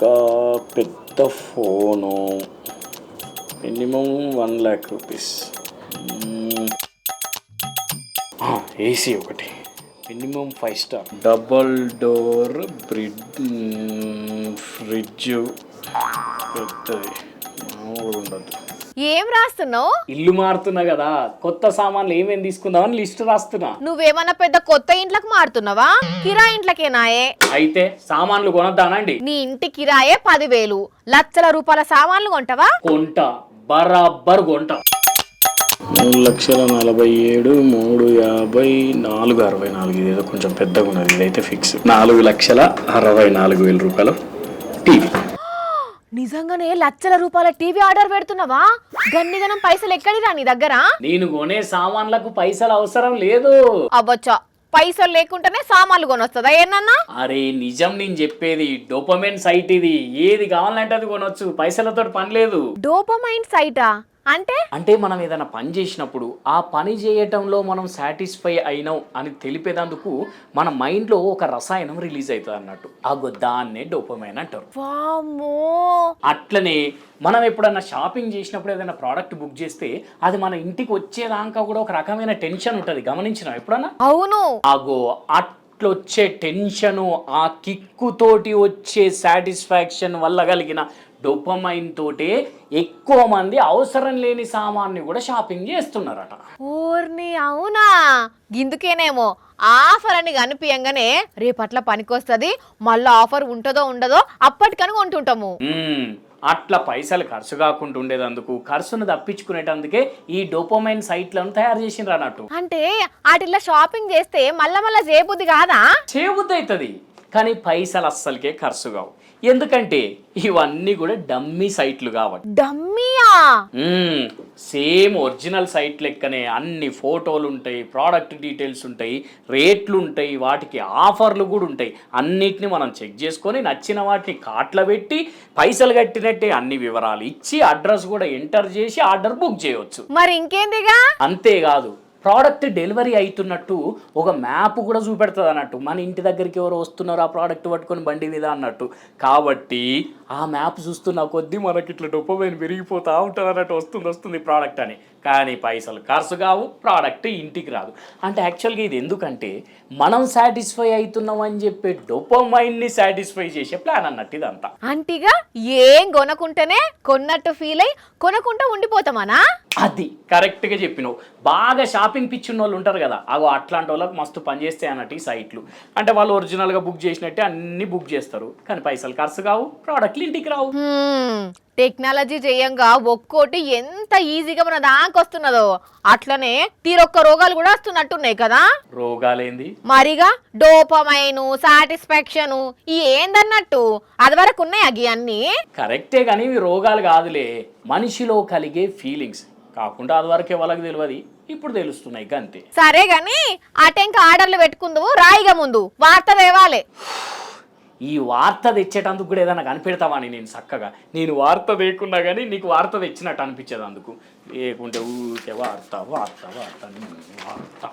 ఇంకా పెద్ద phone minimum 1,00,000 rupees. AC ఒకటి minimum 5 star, double door fridge పెద్దది, మామూలు ఉండదు. ఏం రాస్తున్నావు? ఇల్లు మారుతున్నా కదా, కొత్త సామాన్లు ఏమేమి తీసుకుందామని లిస్ట్ రాస్తున్నా. నువ్వేమన్నా పెద్ద కొత్త ఇంట్లోకి మారుతున్నావా? కిరాయి ఇంట్లకేనాయే? అయితే సామాన్లు కొనద్దానండి. నీ ఇంటి కిరాయే 10,000, లక్షల రూపాయల సామాన్లు కొంటవా? కొంట, బరాబర్ కొంట. 3,47,350, 4,64. ఇదేదో కొంచెం పెద్దగా ఉన్నది, ఇదైతే ఫిక్స్. 4,64,000 రూపాయలు టీవీ. నిజంగానే లక్షల రూపాయల టీవీ ఆర్డర్ పెడుతున్నావా? గన్నిగనం పైసలు ఎక్కడిరా నీ దగ్గర? నేను కొనే సామాన్లకు పైసలు అవసరం లేదు. అవ్వచ్చా, పైసలు లేకుండానే సామాన్లు కొనొస్తుందా ఏనన్నా? అరే నిజం, నేను చెప్పేది డోపమైన్ సైట్ ఇది. ఏది కావాలంటే అది కొనొచ్చు, పైసలతో పని లేదు. డోపమైన్ సైటా అంటే మనం ఏదైనా పని చేసినప్పుడు ఆ పని చేయటంలో మనం సాటిస్ఫై అయినాం అని తెలిపేదందుకు మన మైండ్లో ఒక రసాయనం రిలీజ్ అవుతుంది అన్నట్టు. దాన్నే డోపమైన్ అంటారు. వామ్మో. అట్లనే మనం ఎప్పుడన్నా షాపింగ్ చేసినప్పుడు ఏదైనా ప్రోడక్ట్ బుక్ చేస్తే అది మన ఇంటికి వచ్చేదాకా కూడా ఒక రకమైన టెన్షన్ ఉంటుంది. గమనించినా ఎప్పుడన్నా? అవును. అట్లొచ్చే టెన్షను, ఆ కిక్కుతోటి వచ్చే సాటిస్ఫాక్షన్ వల్ల కలిగిన డోపమైన్ తోటే ఎక్కువ మంది అవసరం లేని సామాన్ని కూడా షాపింగ్ చేస్తున్నారట. ఓర్ని, అవునా? గిందుకేనేమో ఆఫర్ అని కనిపించగానే రేపట్ల పనికొస్తుంది, మళ్ళీ ఆఫర్ ఉంటుందో ఉండదో అప్పటికని కొంటుంటాము. అట్లా పైసలు ఖర్చు కాకుండా ఉండేదందుకు, ఖర్చును తప్పించుకునేటందుకే ఈ డోపమైన్ సైట్లను తయారు చేసిండ్రు అన్నట్టు. అంటే వాటిల్లో షాపింగ్ చేస్తే మళ్ళా చేయబుద్ధి కాదా? చేయబుద్ధి అవుతుంది, కానీ పైసలు అస్సలకే ఖర్చు కావు. ఎందుకంటే ఇవన్నీ కూడా డమ్మీ సైట్లు కాబట్టి. డమ్మీయా? సేమ్ ఒరిజినల్ సైట్ లెక్కనే అన్ని ఫోటోలు ఉంటాయి, ప్రోడక్ట్ డీటెయిల్స్ ఉంటాయి, రేట్లు ఉంటాయి, వాటికి ఆఫర్లు కూడా ఉంటాయి. అన్నిటిని మనం చెక్ చేసుకొని నచ్చిన వాటిని కార్ట్లో పెట్టి పైసలు కట్టినట్టే అన్ని వివరాలు ఇచ్చి అడ్రస్ కూడా ఎంటర్ చేసి ఆర్డర్ బుక్ చేయవచ్చు. మరి ఇంకేందిగా? అంతేకాదు, ప్రోడక్ట్ డెలివరీ అవుతున్నట్టు ఒక మ్యాప్ కూడా చూపెడుతుంది అన్నట్టు. మన ఇంటి దగ్గరికి ఎవరు వస్తున్నారు ఆ ప్రోడక్ట్ పట్టుకొని బండి మీద అన్నట్టు. కాబట్టి ఆ మ్యాప్ చూస్తున్న కొద్దీ మనకి ఇట్లా డోపమైన్ పెరిగిపోతూ ఉంటుంది అన్నట్టు. వస్తుంది ప్రోడక్ట్ అని. కానీ పైసలు ఖర్చు కావు, ప్రోడక్ట్ ఇంటికి రాదు. అంటే యాక్చువల్గా ఇది ఎందుకంటే మనం సాటిస్ఫై అవుతున్నాం అని చెప్పే డోపమైన్ని సాటిస్ఫై చేసే ప్లాన్ అన్నట్టు ఇదంతా. అంటిగా ఏం కొనకుంటేనే కొన్నట్టు ఫీల్ అయ్యి కొనకుండా ఉండిపోతామనా? అది కరెక్ట్గా చెప్పినావు. బాగా షాపింగ్ పిచ్చున్న వాళ్ళు ఉంటారు కదా, అట్లాంటి వాళ్ళకి మస్తు పనిచేస్తాయి అన్నట్టు ఈ సైట్లు. అంటే వాళ్ళు ఒరిజినల్గా బుక్ చేసినట్టే అన్ని బుక్ చేస్తారు, కానీ పైసలు ఖర్చు కావు, ప్రోడక్ట్లు ఇంటికి రావు. టెక్నాలజీ చేయంగా ఒక్కోటి ఎంత ఈజీగా మన దాకొస్తున్నదో అట్లనే తీరొక్క రోగాలు కూడా వస్తున్నట్టున్నాయి కదా. రోగాలేంది మరిగా? డోపమైన్, సాటిస్ఫాక్షన్ ఏందన్నట్టు అది వరకు ఉన్నాయి అవి అన్ని. కరెక్టే, కానీ ఇవి రోగాలు కాదులే, మనిషిలో కలిగే ఫీలింగ్స్. కాకుండా అది వరకే వాళ్ళకి తెలియదు, ఇప్పుడు తెలుస్తున్నాయి అంతే. సరే గాని అటెంక ఆర్డర్లు పెట్టుకుందువు, రాయిగా ముందు వార్త తేవాలే. ఈ వార్త తెచ్చేటందుకు కూడా ఏదైనా కనిపెడతావని నేను చక్కగా. నేను వార్త లేకున్నా కానీ నీకు వార్త తెచ్చినట్టు అనిపించేది అందుకు. లేకుంటే ఊరికే వార్త వార్త వార్త వార్త.